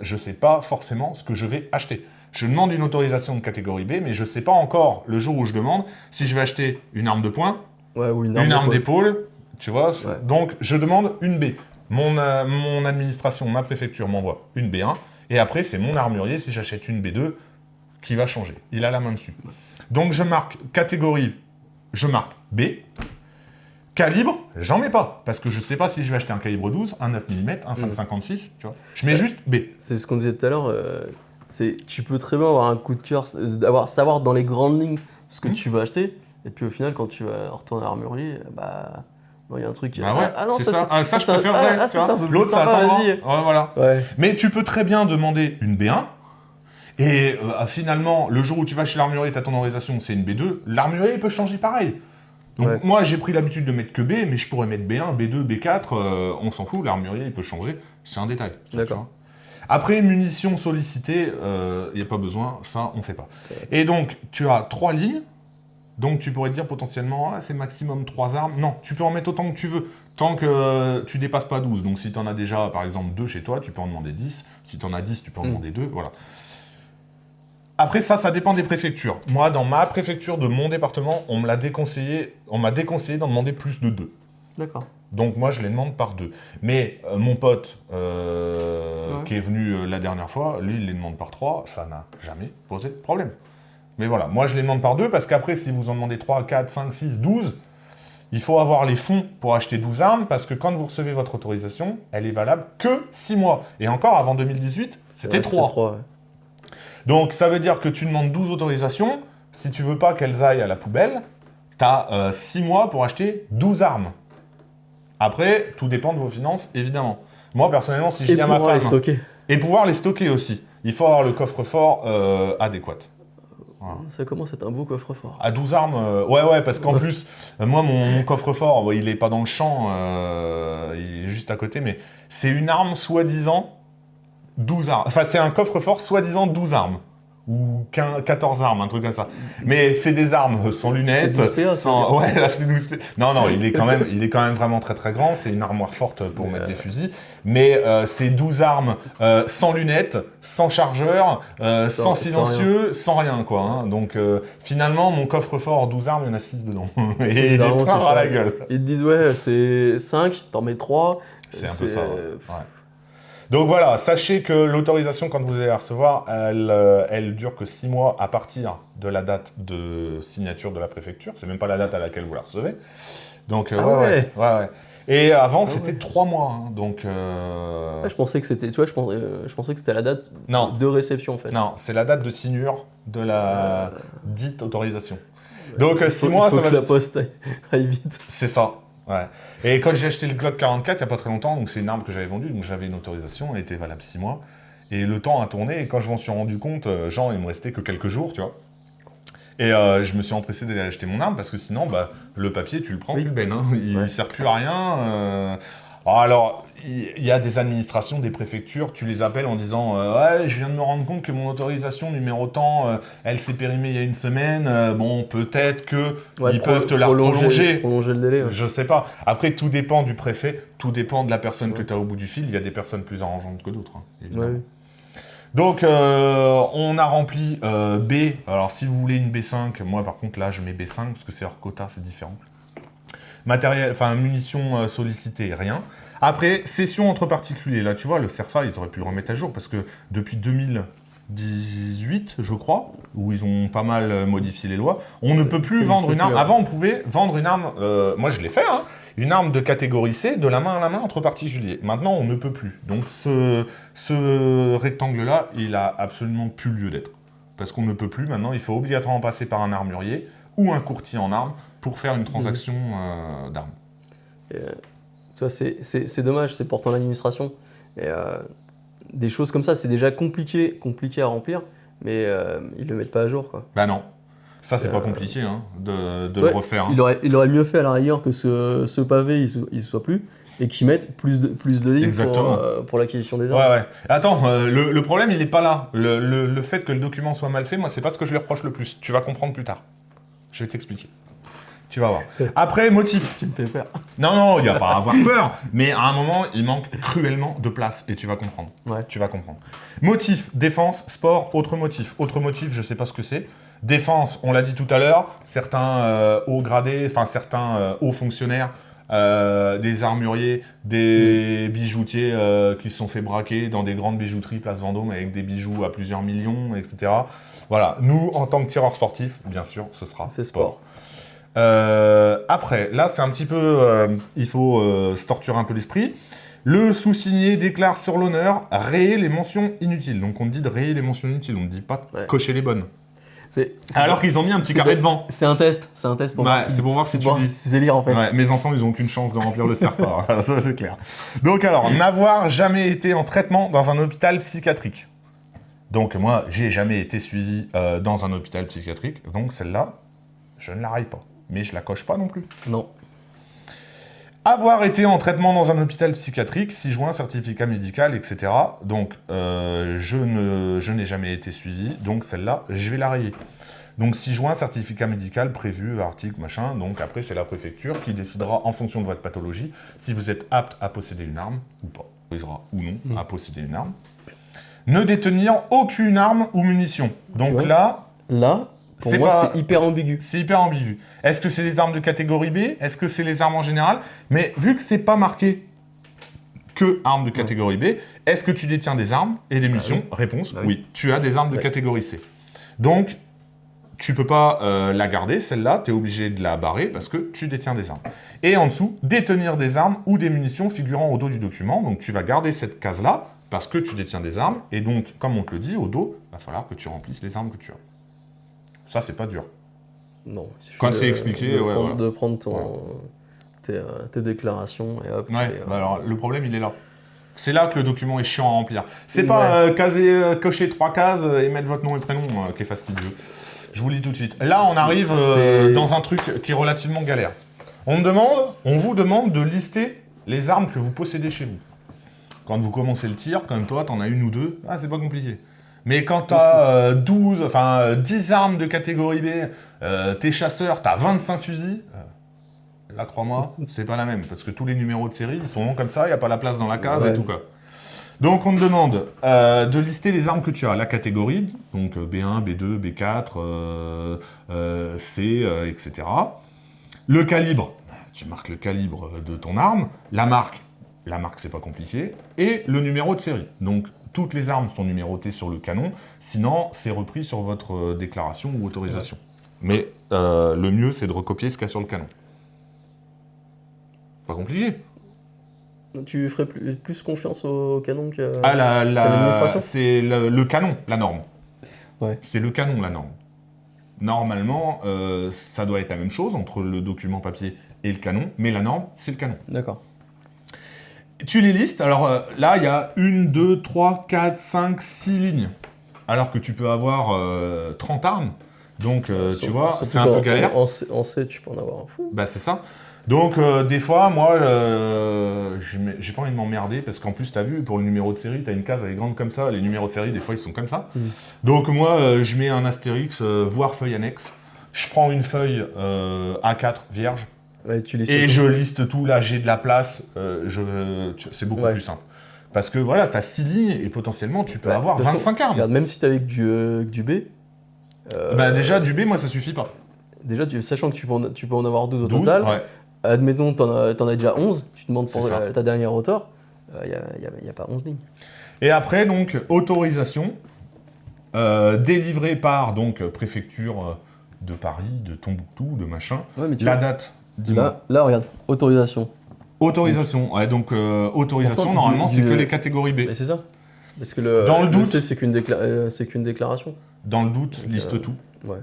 Je ne sais pas forcément ce que je vais acheter. Je demande une autorisation de catégorie B, mais je ne sais pas encore, le jour où je demande, si je vais acheter une arme de poing, ou une arme d'épaule, tu vois. Ouais. Donc, je demande une B. Mon administration, ma préfecture m'envoie une B1, et après, c'est mon armurier, si j'achète une B2, qui va changer. Il a la main dessus. Donc, je marque catégorie, je marque B. Calibre, j'en mets pas, parce que je sais pas si je vais acheter un calibre 12, un 9 mm, un 5,56, tu vois. Je mets juste B. C'est ce qu'on disait tout à l'heure, tu peux très bien avoir un coup de cœur, savoir dans les grandes lignes ce que tu vas acheter, et puis au final, quand tu vas retourner à l'armurier, il y a un truc... Ah ouais, non, c'est ça. Ça, je préférerais. L'autre, ça attendra. Ouais, voilà. Ouais. Mais tu peux très bien demander une B1, et finalement, le jour où tu vas chez l'armurier, tu as ton autorisation, c'est une B2, l'armurier, il peut changer pareil. Donc moi, j'ai pris l'habitude de mettre que B, mais je pourrais mettre B1, B2, B4, on s'en fout, l'armurier, il peut changer, c'est un détail. D'accord. Après, munitions sollicitées, il n'y a pas besoin, ça, on ne fait pas. Et donc, tu as 3 lignes, donc tu pourrais te dire potentiellement, c'est maximum 3 armes. Non, tu peux en mettre autant que tu veux, tant que tu dépasses pas 12. Donc si tu en as déjà, par exemple, 2 chez toi, tu peux en demander 10. Si tu en as 10, tu peux en demander 2, voilà. Après, ça dépend des préfectures. Moi, dans ma préfecture de mon département, on m'a déconseillé d'en demander plus de 2. D'accord. Donc moi, je les demande par 2. Mais mon pote qui est venu la dernière fois, lui, il les demande par 3. Ça n'a jamais posé de problème. Mais voilà, moi, je les demande par 2 parce qu'après, si vous en demandez 3, 4, 5, 6, 12, il faut avoir les fonds pour acheter 12 armes parce que quand vous recevez votre autorisation, elle est valable que 6 mois. Et encore, avant 2018, c'était 3. Ouais. Donc, ça veut dire que tu demandes 12 autorisations. Si tu veux pas qu'elles aillent à la poubelle, tu as 6 mois pour acheter 12 armes. Après, tout dépend de vos finances, évidemment. Moi, personnellement, si je dis à ma femme... les stocker. Et pouvoir les stocker aussi. Il faut avoir le coffre-fort adéquat. Voilà. Ça commence à être un beau coffre-fort. À 12 armes, ouais, parce qu'en plus, moi, mon coffre-fort, il est pas dans le champ, il est juste à côté, mais c'est une arme soi-disant 12 armes. Enfin, c'est un coffre-fort soi-disant 12 armes. Ou 14 armes, un truc comme ça. Mais c'est des armes sans lunettes. C'est 12 PA, sans... Ouais, là, c'est 12 PA. Non, il est quand même vraiment très très grand. C'est une armoire forte pour mettre des fusils. Mais c'est 12 armes sans lunettes, sans chargeur, sans silencieux, sans rien, quoi. Hein. Donc finalement, mon coffre-fort 12 armes, il y en a 6 dedans. Et il est plein à la gueule. Ils te disent, ouais, c'est 5, t'en mets 3. C'est un peu ça, ouais. Donc voilà, sachez que l'autorisation, quand vous allez la recevoir, elle dure que 6 mois à partir de la date de signature de la préfecture. C'est même pas la date à laquelle vous la recevez. Donc ouais. Et avant, c'était 3 mois. Hein, donc. Je pensais que c'était, tu vois, je pensais que c'était la date de réception en fait. Non, c'est la date de signure de la dite autorisation. Donc 6 mois, ça va que la poste aille vite. C'est ça. Ouais. Et quand j'ai acheté le Glock 44 il n'y a pas très longtemps, donc c'est une arme que j'avais vendue, donc j'avais une autorisation, elle était valable 6 mois. Et le temps a tourné, et quand je m'en suis rendu compte, genre il me restait que quelques jours, tu vois. Et je me suis empressé d'aller acheter mon arme, parce que sinon, le papier, tu le prends, tu le baignes, hein. Il ne sert plus à rien. Alors, il y a des administrations, des préfectures, tu les appelles en disant ouais, je viens de me rendre compte que mon autorisation numéro tant, elle s'est périmée il y a une semaine, bon, peut-être qu'ils peuvent te la prolonger. Prolonger le délai. Ouais. Je sais pas. Après, tout dépend du préfet, tout dépend de la personne que tu as au bout du fil. Il y a des personnes plus arrangeantes que d'autres, hein, évidemment. Ouais. Donc, on a rempli B. Alors, si vous voulez une B5, moi, par contre, là, je mets B5 parce que c'est hors quota, c'est différent. Matériel, enfin, munitions sollicitées, rien. Après, cession entre particuliers. Là, tu vois, le CERFA, ils auraient pu le remettre à jour parce que depuis 2018, je crois, où ils ont pas mal modifié les lois, on ne peut plus vendre une arme. Avant, on pouvait vendre une arme, moi je l'ai fait, hein, une arme de catégorie C de la main à la main entre particuliers. Maintenant, on ne peut plus. Donc, ce rectangle-là, il a absolument plus lieu d'être. Parce qu'on ne peut plus. Maintenant, il faut obligatoirement passer par un armurier ou un courtier en armes pour faire une transaction d'armes. Tu vois, c'est dommage, c'est pour ton administration. Et, des choses comme ça, c'est déjà compliqué à remplir. mais ils le mettent pas à jour, quoi. Bah non. Ça, c'est pas compliqué hein, de Ouais, le refaire. Hein. Il aurait mieux fait à la rigueur que ce pavé, il se soit plus, et qu'ils mettent plus de lignes pour l'acquisition des armes. Ouais. Attends, le problème, il est pas là. Le fait que le document soit mal fait, moi, c'est pas ce que je lui reproche le plus. Tu vas comprendre plus tard. Je vais t'expliquer. Tu vas voir. Après, motif. Tu me fais peur. Non, il n'y a pas à avoir peur. Mais à un moment, il manque cruellement de place. Et tu vas comprendre. Ouais. Tu vas comprendre. Motif, défense, sport, autre motif. Autre motif, je sais pas ce que c'est. Défense, on l'a dit tout à l'heure. Certains hauts gradés, enfin certains hauts fonctionnaires, des armuriers, des bijoutiers qui se sont fait braquer dans des grandes bijouteries Place Vendôme avec des bijoux à plusieurs millions, etc. Voilà. Nous, en tant que tireurs sportifs, bien sûr, ce sera sport. Après, là, c'est un petit peu... il faut se torturer un peu l'esprit. Le sous-signé déclare sur l'honneur rayer les mentions inutiles. Donc, on te dit de rayer les mentions inutiles. On ne dit pas de cocher les bonnes. Alors qu'ils ont mis un petit carré devant. C'est un test pour voir c'est pour voir si tu lis. Si c'est lire, en fait. Ouais, mes enfants, ils n'ont aucune chance de remplir le serpent. Ça, c'est clair. Donc, alors, n'avoir jamais été en traitement dans un hôpital psychiatrique. Donc, moi, j'ai jamais été suivi dans un hôpital psychiatrique. Donc, celle-là, je ne la raille pas. Mais je la coche pas non plus. Non. Avoir été en traitement dans un hôpital psychiatrique, 6 juin, certificat médical, etc. Donc, je n'ai jamais été suivi. Donc, celle-là, je vais la rayer. Donc, 6 juin, certificat médical prévu, article, machin. Donc, après, c'est la préfecture qui décidera, en fonction de votre pathologie, si vous êtes apte à posséder une arme ou pas. Autorisera ou non à posséder une arme. Ne détenir aucune arme ou munition. Donc là... Pour moi, c'est hyper ambigu. C'est hyper ambigu. Est-ce que c'est les armes de catégorie B? Est-ce que c'est les armes en général? Mais vu que c'est pas marqué que armes de catégorie B, est-ce que tu détiens des armes et des munitions? Réponse, oui. Tu as des armes de catégorie C. Donc, tu peux pas la garder, celle-là, tu es obligé de la barrer parce que tu détiens des armes. Et en dessous, détenir des armes ou des munitions figurant au dos du document. Donc, tu vas garder cette case-là parce que tu détiens des armes. Et donc, comme on te le dit, au dos, il va falloir que tu remplisses les armes que tu as. Ça, c'est pas dur. Non. Quand c'est expliqué, de prendre tes déclarations et hop. Alors, le problème, il est là. C'est là que le document est chiant à remplir. C'est pas cocher 3 cases et mettre votre nom et prénom qui est fastidieux. Je vous le dis tout de suite. Là, on arrive dans un truc qui est relativement galère. On vous demande de lister les armes que vous possédez chez vous. Quand vous commencez le tir, comme toi, t'en as une ou deux, c'est pas compliqué. Mais quand tu as 10 armes de catégorie B, t'es chasseur, tu as 25 fusils, là, crois-moi, c'est pas la même. Parce que tous les numéros de série, ils sont longs comme ça, il n'y a pas la place dans la case et tout quoi. Donc, on te demande de lister les armes que tu as. La catégorie, donc B1, B2, B4, C, etc. Le calibre, tu marques le calibre de ton arme. La marque, c'est pas compliqué. Et le numéro de série. Donc, toutes les armes sont numérotées sur le canon, sinon c'est repris sur votre déclaration ou autorisation. Mais le mieux, c'est de recopier ce qu'il y a sur le canon. Pas compliqué. Tu ferais plus confiance au canon qu'à l'administration? C'est le canon, la norme. Ouais. C'est le canon, la norme. Normalement, ça doit être la même chose entre le document papier et le canon, mais la norme, c'est le canon. D'accord. Tu les listes, alors là, il y a 1, 2, 3, 4, 5, 6 lignes. Alors que tu peux avoir 30 armes. Donc, tu vois, c'est un peu galère. En C, tu peux en avoir un fou. Bah, c'est ça. Donc, des fois, moi, j'ai pas envie de m'emmerder parce qu'en plus, tu as vu, pour le numéro de série, tu as une case, elle est grande comme ça. Les numéros de série, des fois, ils sont comme ça. Donc, moi, je mets un astérix, voire feuille annexe. Je prends une feuille A4 vierge. Ouais, je liste tout, là j'ai de la place, c'est beaucoup plus simple. Parce que voilà, tu as 6 lignes et potentiellement tu peux avoir 25 armes. Regarde, même si tu as avec du B... déjà du B, moi ça suffit pas. Déjà, sachant que tu peux en avoir 12 au total, admettons t'en as déjà 11, tu demandes pour ta dernière hauteur, il n'y a pas 11 lignes. Et après, donc, autorisation, délivrée par donc préfecture de Paris, de Tombouctou, de machin, la date... Là, regarde, autorisation. Autorisation, ouais, donc autorisation, normalement, c'est que les catégories B. Mais c'est ça. Parce que dans le doute, C, c'est qu'une déclaration. Dans le doute, liste tout. Ouais.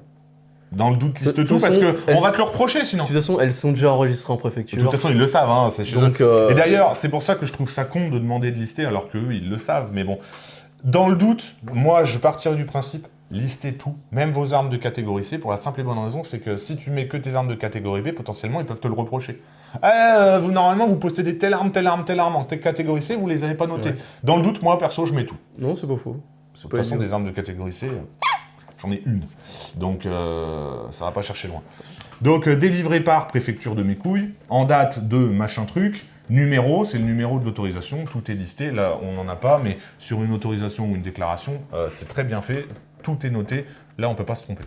Dans le doute, liste tout, parce qu'on va te le reprocher sinon. De toute façon, elles sont déjà enregistrées en préfecture. De toute façon, ils le savent, hein, c'est chez eux. Et d'ailleurs, c'est pour ça que je trouve ça con de demander de lister, alors qu'eux, ils le savent. Mais bon, dans le doute, moi, je partirais du principe, listez tout, même vos armes de catégorie C, pour la simple et bonne raison, c'est que si tu mets que tes armes de catégorie B, potentiellement, ils peuvent te le reprocher. Normalement, vous possédez telle arme en telle catégorie C, vous les avez pas notées. Ouais. Dans le doute, moi, perso, je mets tout. Non, c'est pas faux. De toute façon, des armes de catégorie C, j'en ai une. Donc, ça va pas chercher loin. Donc, délivré par préfecture de mes couilles, en date de machin truc, numéro, c'est le numéro de l'autorisation, tout est listé. Là, on n'en a pas, mais sur une autorisation ou une déclaration, c'est très bien fait, tout est noté. Là, on peut pas se tromper.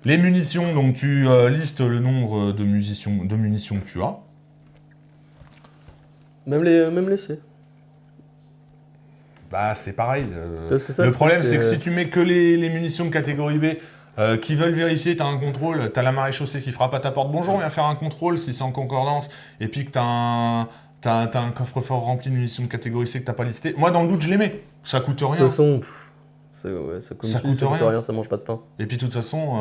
Les munitions, donc tu listes le nombre de munitions que tu as. Même les C. Bah, c'est pareil. C'est ça, le problème, c'est que c'est- si tu mets que les munitions de catégorie B, qui veulent vérifier, tu as un contrôle, tu as la maréchaussée qui frappe à ta porte, bonjour, viens faire un contrôle si c'est en concordance, et puis que tu as un coffre-fort rempli de munitions de catégorie C que tu pas listé. Moi, dans le doute, je les mets. Ça coûte De rien. toute façon, ça Ça coûte coûte rien. ça mange pas de pain. Et puis, de toute façon,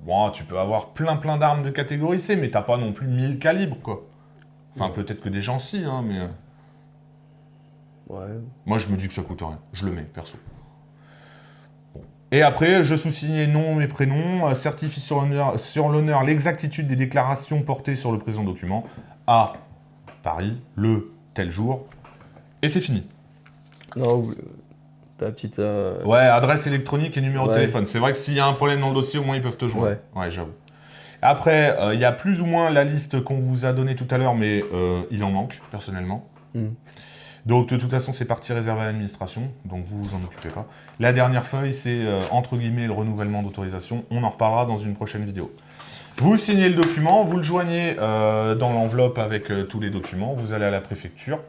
bon, tu peux avoir plein d'armes de catégorie C, mais t'as pas non plus 1000 calibres, quoi. Enfin, peut-être que des gens si, hein, mais... Ouais. Moi, je me dis que ça coûte rien. Je le mets, perso. Bon. Et après, je sous-signais nom et prénom, certifie sur l'honneur l'exactitude des déclarations portées sur le présent document, à Paris, le tel jour, et c'est fini. Non, ta petite. Ouais, adresse électronique et numéro de Ouais. téléphone. C'est vrai que s'il y a un problème dans le dossier, au moins ils peuvent te joindre. Ouais. J'avoue. Après, il y a plus ou moins la liste qu'on vous a donnée tout à l'heure, mais il en manque, personnellement. Donc, de toute façon, c'est partie réservée à l'administration, donc vous vous en occupez pas. La dernière feuille, c'est, entre guillemets, le renouvellement d'autorisation. On en reparlera dans une prochaine vidéo. Vous signez le document, vous le joignez dans l'enveloppe avec tous les documents, vous allez à la préfecture.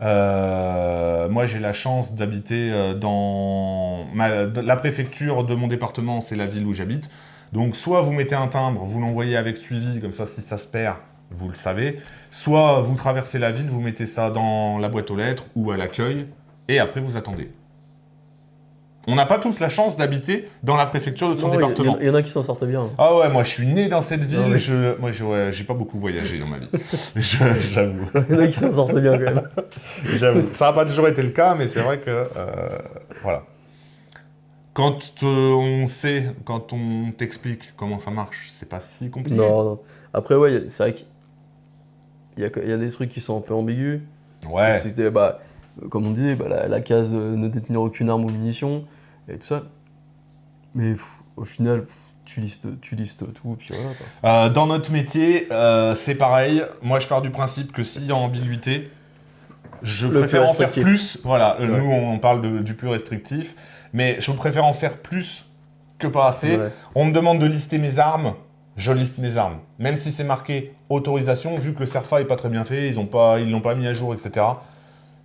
Moi, j'ai la chance d'habiter dans la préfecture de mon département, c'est la ville où j'habite. Donc, soit vous mettez un timbre, vous l'envoyez avec suivi, comme ça, si ça se perd, vous le savez. Soit vous traversez la ville, vous mettez ça dans la boîte aux lettres ou à l'accueil, et après, vous attendez. On n'a pas tous la chance d'habiter dans la préfecture de son département. Il y en a qui s'en sortent bien. Ah ouais, moi, je suis né dans cette ville, Non, mais- moi, j'ai pas beaucoup voyagé dans ma vie. J'avoue. Il y en a qui s'en sortent bien quand même. J'avoue. Ça n'a pas toujours été le cas, mais c'est vrai que... voilà. Quand on sait, quand on t'explique comment ça marche, c'est pas si compliqué. Non. Après, ouais, c'est vrai qu'il y a des trucs qui sont un peu ambigus. Ouais. C'était, comme on disait, la case ne détenir aucune arme ou munition et tout ça. Mais au final, tu listes tout, puis voilà. Quoi. Dans notre métier, c'est pareil. Moi, je pars du principe que s'il y a ambiguïté, je Le préfère plus en faire restrictif. plus. Voilà, Ouais. nous, on parle du plus restrictif. Mais je préfère en faire plus que pas assez. Ouais. On me demande de lister mes armes, je liste mes armes. Même si c'est marqué autorisation, vu que le CERFA est pas très bien fait, ils l'ont pas mis à jour, etc.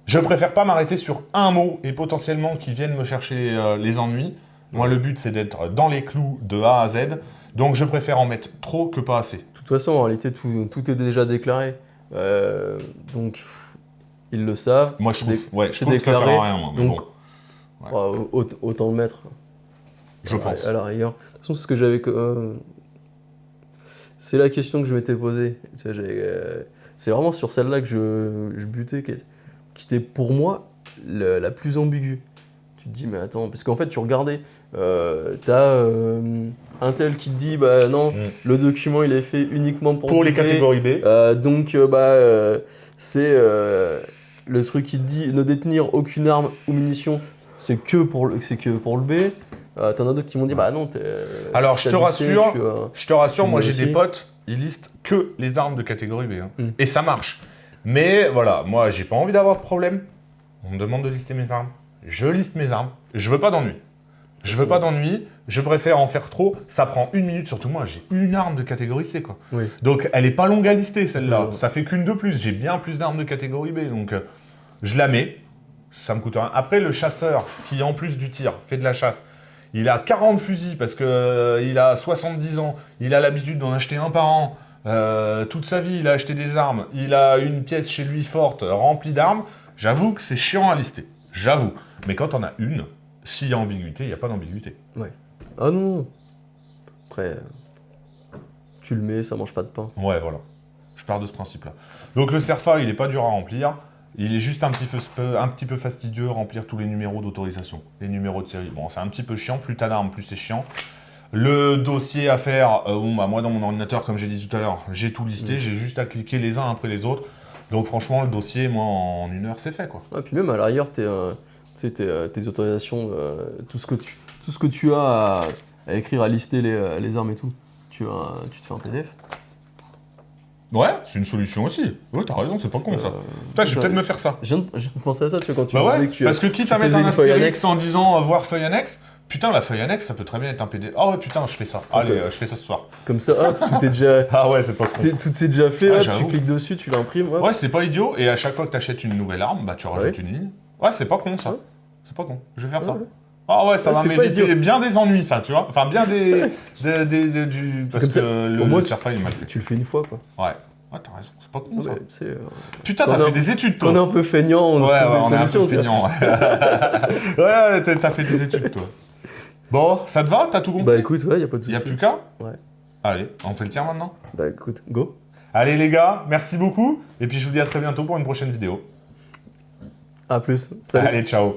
Je préfère pas m'arrêter sur un mot et potentiellement qu'ils viennent me chercher les ennuis. Moi, le but, c'est d'être dans les clous de A à Z. Donc, je préfère en mettre trop que pas assez. De toute façon, en réalité, tout est déjà déclaré. Donc, ils le savent. Moi, je trouve, je c'est trouve que ça sert déclaré, à rien, moi. Mais donc, bon, Ouais. Autant le mettre. je pense. À la rigueur. De toute façon, c'est ce que j'avais. C'est la question que je m'étais posée. Tu sais, c'est vraiment sur celle-là que je butais, qui était pour moi la plus ambiguë. Tu te dis, mais attends, parce qu'en fait, tu regardais, t'as un tel qui te dit, bah non, le document il est fait uniquement pour les B. catégories B. Donc, c'est le truc qui te dit ne détenir aucune arme ou munition, c'est que pour le B. T'en as d'autres qui m'ont dit, bah non, Alors, si je te t'as du C, rassure, Je te rassure, moi Moi j'ai aussi. des potes, ils listent que les armes de catégorie B. Mm. Et ça marche. Mais voilà, moi j'ai pas envie d'avoir de problème. On me demande de lister mes armes. Je liste mes armes. Je veux pas d'ennui. Je préfère en faire trop. Ça prend 1 minute, surtout moi, j'ai une arme de catégorie C, quoi. Oui. Donc elle est pas longue à lister, celle-là. Ouais. Ça fait qu'une de plus. J'ai bien plus d'armes de catégorie B. Donc je la mets. Ça me coûte rien. Après, le chasseur, qui en plus du tir, fait de la chasse, il a 40 fusils parce que il a 70 ans. Il a l'habitude d'en acheter un par an. Toute sa vie, il a acheté des armes. Il a une pièce chez lui forte, remplie d'armes. J'avoue que c'est chiant à lister. J'avoue. Mais quand on a une, s'il y a ambiguïté, il n'y a pas d'ambiguïté. Ouais. Ah non. Après, tu le mets, ça mange pas de pain. Ouais, voilà. Je pars de ce principe-là. Donc le CERFA, il n'est pas dur à remplir. Il est juste un petit peu fastidieux remplir tous les numéros d'autorisation, les numéros de série. Bon, c'est un petit peu chiant, plus t'as d'armes, plus c'est chiant. Le dossier à faire, moi dans mon ordinateur, comme j'ai dit tout à l'heure, j'ai tout listé, j'ai juste à cliquer les uns après les autres. Donc franchement, le dossier, moi, en 1 heure, c'est fait, quoi. Ouais, puis même à l'arrière, tes autorisations, tout ce que tu as à écrire, à lister les armes et tout, tu te fais un PDF. Ouais, c'est une solution aussi. Ouais, t'as raison, c'est pas con, ça. Putain, je vais peut-être me faire ça. Je viens de penser à ça, tu vois, quand tu Bah me ouais, disais que parce que quitte tu à mettre faisais un une feuille astérix annexe. en disant voir feuille annexe, putain, la feuille annexe, ça peut très bien être un PDF. Ah ouais, putain, je fais ça. Allez, je fais ça ce soir. Comme ça, hop, tout est déjà... Ah ouais, c'est pas ce con. Tout est déjà fait, Ah, hop, j'avoue. tu cliques dessus, tu l'imprimes. hop. Ouais, c'est pas idiot. Et à chaque fois que t'achètes une nouvelle arme, bah tu rajoutes une ligne. Ouais, c'est pas con, ça. Ouais. C'est pas con. Je vais faire ça. Ouais. Ah ouais, ça Ouais, va c'est pas m'éviter idiot. bien des ennuis, ça, tu vois. Enfin, bien du... Parce Comme ça, que au moins, le Surfire, il est mal fait. tu le fais une fois, quoi. Ouais. Ouais, t'as raison, c'est pas con, ça. Ouais, tu sais, Putain, on t'as a- fait des études, toi. on est un peu feignant, on Ouais, se trouve ouais, des on est un peu solutions, tu vois. feignant. Ouais, ouais, t'as fait des études, toi. Bon, ça te va? T'as tout compris? Bah écoute, ouais, y a pas de Y souci. a plus qu'à? Ouais. Allez, on fait le tir maintenant? Bah écoute, go. Allez, les gars, merci beaucoup. Et puis, je vous dis à très bientôt pour une prochaine vidéo. À plus. Salut. Allez, ciao.